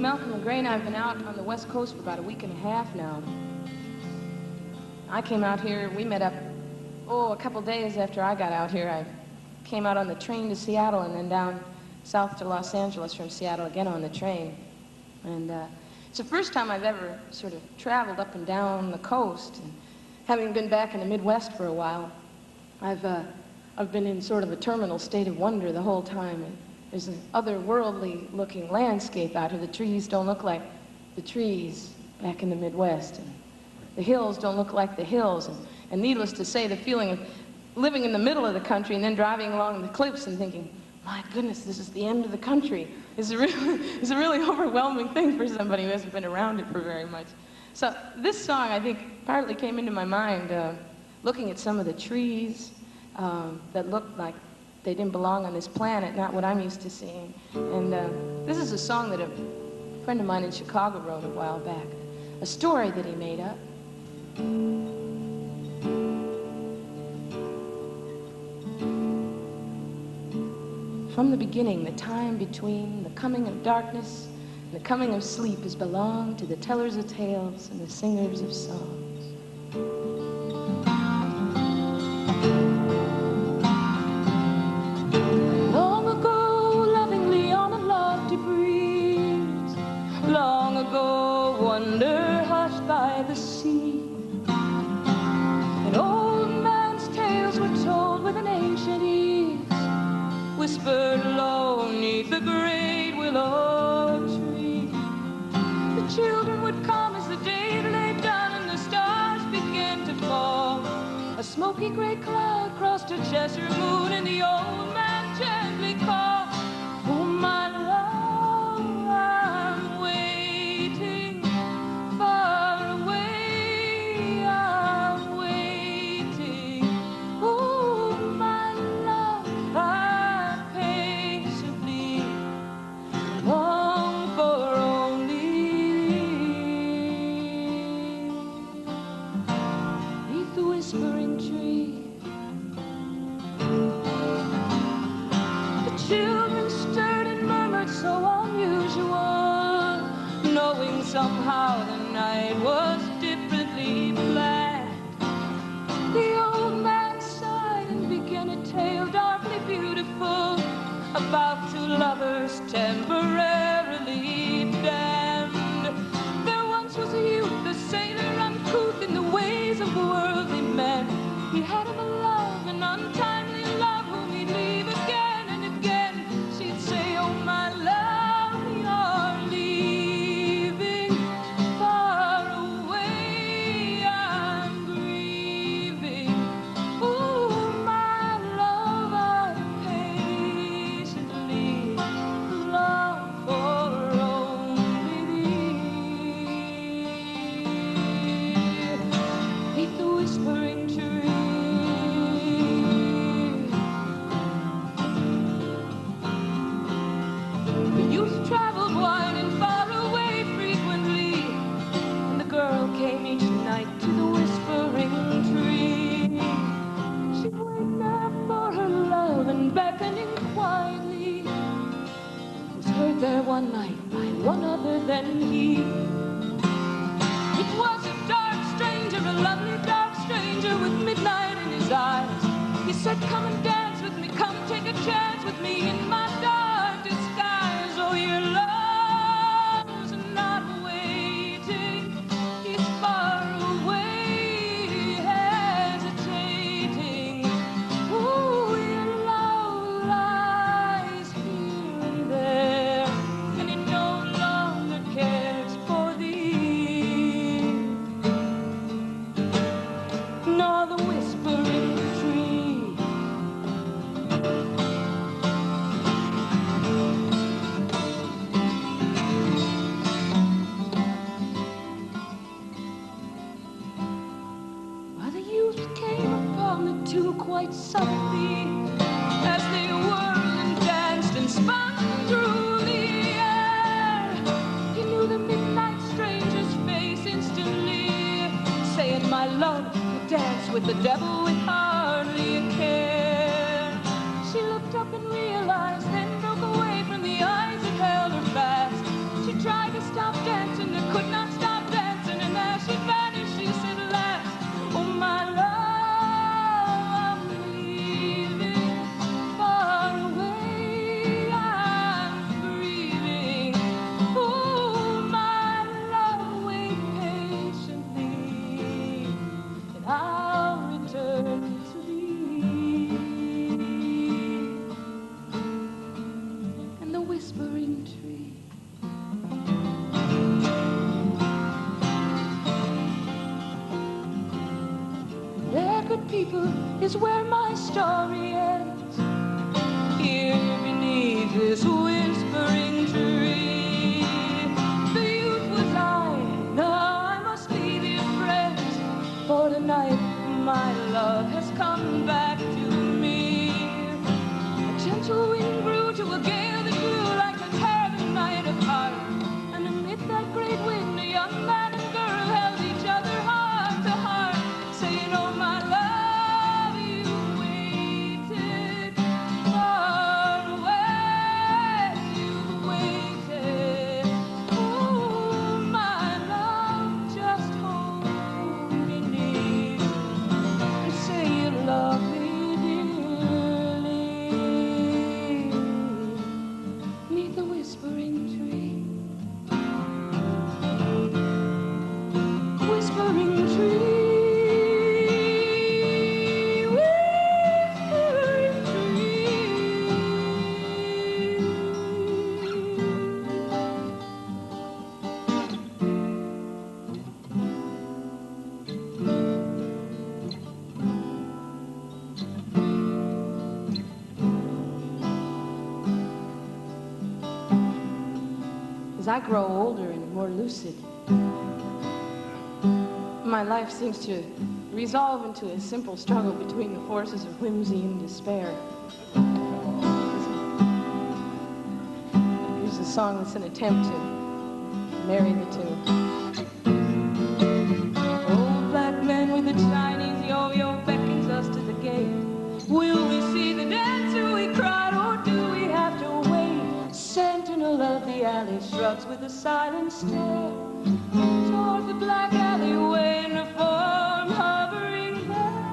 Malcolm and Gray and I have been out on the West Coast for about a week and a half now. I came out here, we met up, a couple days after I got out here. I came out on the train to Seattle and then down south to Los Angeles from Seattle again on the train. And it's the first time I've ever sort of traveled up and down the coast. And having been back in the Midwest for a while, I've been in sort of a terminal state of wonder the whole time. And there's an otherworldly looking landscape out here. The trees don't look like the trees back in the Midwest. And the hills don't look like the hills. And needless to say, the feeling of living in the middle of the country and then driving along the cliffs and thinking, my goodness, this is the end of the country, is a really overwhelming thing for somebody who hasn't been around it for very much. So this song, I think, partly came into my mind looking at some of the trees that looked like they didn't belong on this planet, not what I'm used to seeing. And this is a song that a friend of mine in Chicago wrote a while back, a story that he made up. From the beginning, the time between the coming of darkness and the coming of sleep has belonged to the tellers of tales and the singers of songs. Long ago, lovingly on a lofty breeze, long ago, wonder hushed by the sea, an old man's tales were told with an ancient ease, whispered low neath the great willow tree. The children would come as the day lay down and the stars began to fall. A smoky gray cloud crossed a Cheshire moon and the old man gently called, oh my love, I'm waiting far away, I'm waiting, oh my love, long for only beneath the whispering tree. The children stirred and murmured so unusual, knowing somehow the night was differently black. The old man sighed and began a tale darkly beautiful about two lovers temporarily damned. There once was a youth, a sailor uncouth in the ways of worldly men. He had him a love, an untimely love, whom he'd leave again and again. She'd say, oh my love, you're leaving far away, I'm grieving, oh my love, I'm patiently long for only thee, beneath the whispering tree. The youth traveled wide and far away frequently, and the girl came each night to the whispering tree. She'd wait there for her love and beckoning quietly, was heard there one night by one other than he. It was a dark stranger, a lovely dark stranger with midnight in his eyes. He said, come and dance with me, come take a chance with me in my dark disguise. Oh, your love's not waiting, he's far away, hesitating. Oh, your love lies here and there, and it no longer cares for thee, nor the whispering tree. While the youth came upon the two quite softly, as they whirled and danced and spun through the air, he knew the midnight stranger's face instantly, saying, my love, you dance with the devil with hardly a care. She looked up and realized, then broke away from the eyes that held her fast. She tried to is where my story ends. Here beneath this whispering tree, the youth was I, now I must leave you friends, for tonight my love has come back to me. A gentle wind grew to a gale that grew like a terrible night apart, and amid that great wind a young man and girl held each other heart to heart, saying, oh my love, you waited far away, you waited. Oh my love, just hold me near and say you love me dearly. Neath the whispering tree, whispering tree, whispering tree. As I grow older and more lucid, my life seems to resolve into a simple struggle between the forces of whimsy and despair. Here's a song that's an attempt to marry the two. Old black man with a Chinese yo-yo beckons us to the gate. Will we see the dancer we cried, or do we have to wait? Sentinel of the alley shrugs with a silent stare toward the black alleyway and a form hovering there.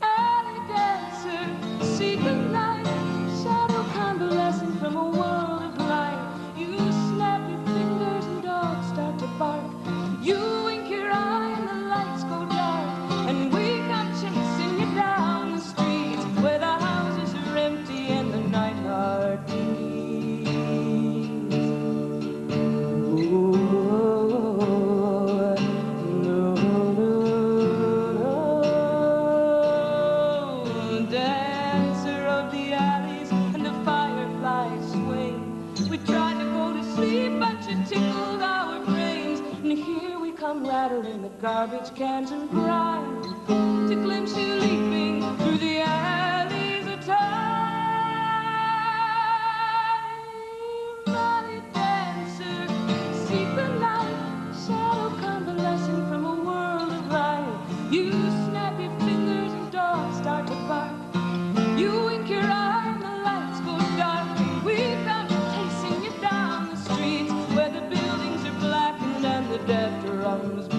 Alley dancer, secret night, shadow convalescent from a world of light. You snap your fingers and dogs start to bark. You wink your eye and the lights go dark, and we come chasing you down the streets where the houses are empty and the night heart beats. Dancer of the alleys and the fireflies swing. We tried to go to sleep, but you tickled our brains. And here we come rattling the garbage cans and grime to glimpse you leaping through the alleys of time. Alley dancer, secret light, shadow convalescing from a world of light. You snap your fingers and dogs start to bark. You wink your eye and the lights go dark. We come chasing you down the streets where the buildings are blackened and the death drums beat.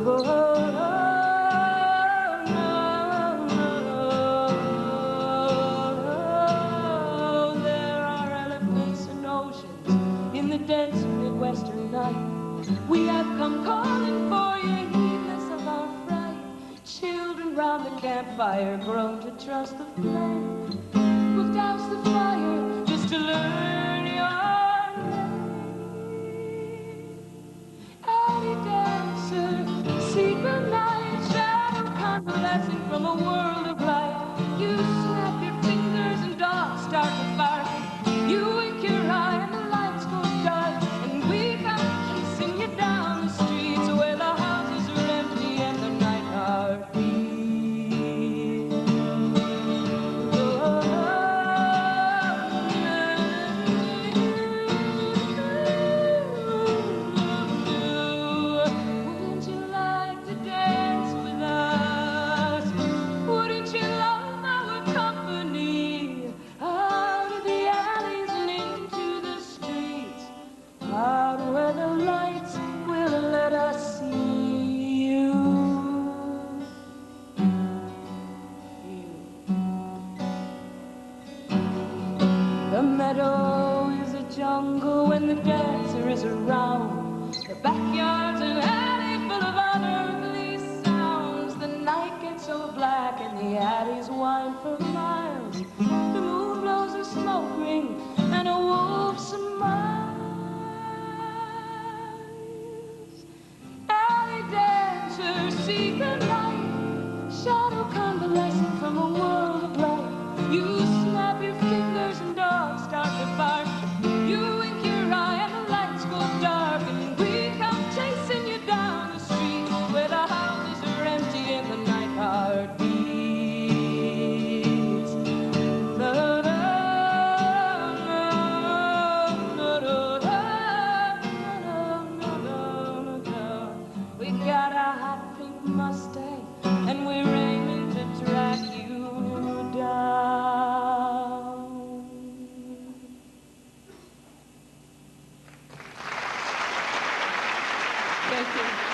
Oh, there are elephants and oceans in the dense Midwestern night. We have come calling for you, heedless of our fright. Children round the campfire grown to trust the flame. We'll douse the fire just to learn your name. Alley dancer, secret night, shadow convalescing from a world of light. You snap your fingers and dogs start to bark. You wink your eye and the lights go dark, and we come chasing you down the streets where the houses are empty and the night heart beats. Wouldn't you like to dance with us? Wouldn't you love our company? Out of the alleys and into the streets, out where the lights will let us see you. The meadow is a jungle when the dancer is around. The backyard's an alley full of unearthly sounds. The night gets so black and the alleys wind for miles. The moon blows a smoke ring and a wolf smiles. Alley Mustang, and we're aiming to track you down. Thank you.